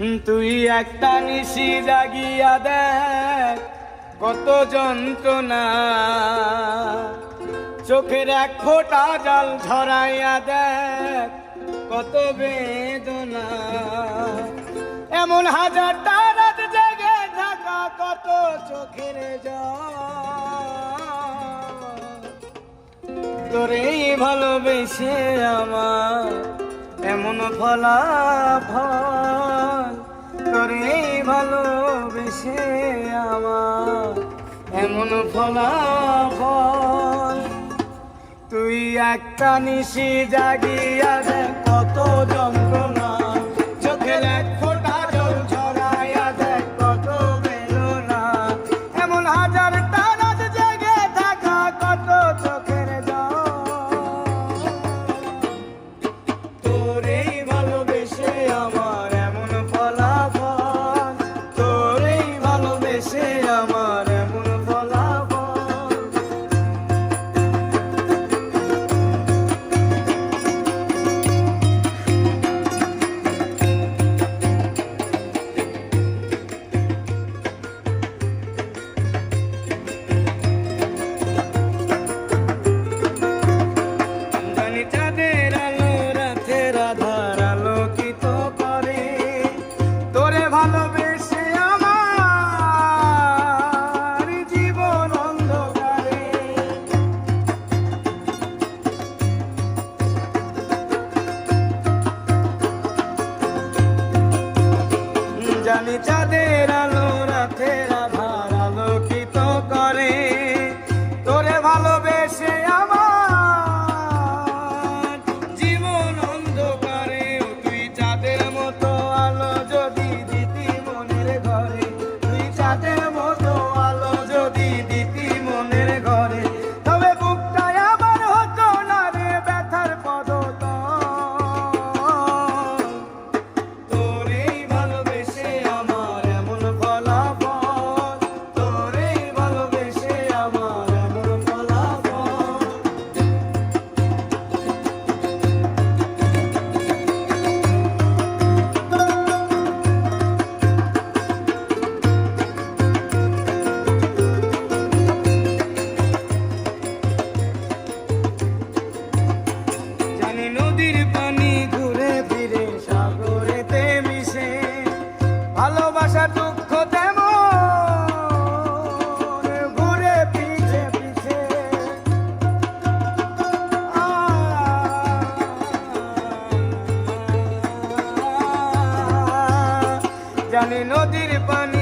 তুই একটা নিশি জাগিয়া দেখ কত যন্ত্রণা, চোখের এক ফোঁটা জল ঝরাইয়া দেখ কত বেদনা। এমন হাজারটা রাত জেগে থাকা কত চোখের জল, তোরে ভালোবেসে আমার এমন ফলাফল, তোরে ভালোবেসে আমার এমন ফলাফল। তুই একটা নিশি জাগিয়া দেখ কত যন্ত্রণা, চোখের এক ফোঁটা জল ঝরাইয়া দেখ কত বেদনা। এমন হাজারটা রাত জেগে থাকা কত চোখের জল, তোরেই ভালোবেসে আমার এমন ফলাফল, তোরেই ভালোবেসে আমার এমন ফলাফল। জানি চাঁদের আলো রাতের আধার আলোকিত করে, তোরে ভালোবেসে আমার জীবন অন্ধকারে। জানি চাঁদের আলো রাতের আধার আলোকিত করে, তোরে ভালোবেসে আমার জীবন অন্ধকারে। তুই চাঁদের মতো আলো যদি দিতি মনের ঘরে, তুই চাঁদের মতো আলো যদি দিতি মনের ঘরে, তবে বুকটায় আমার হতো না রে ব্যথার পদতল। তোরেই ভালোবেসে আমার এমন ফলাফল, তোরেই ভালোবেসে আমার এমন ফলাফল। জানি নদীর পানি ঘুরে ফিরে সাগরেতে মিশে, ভালোবাসা দুঃখ তেমন ঘুরে পিছে পিছে। জানি নদীর পানি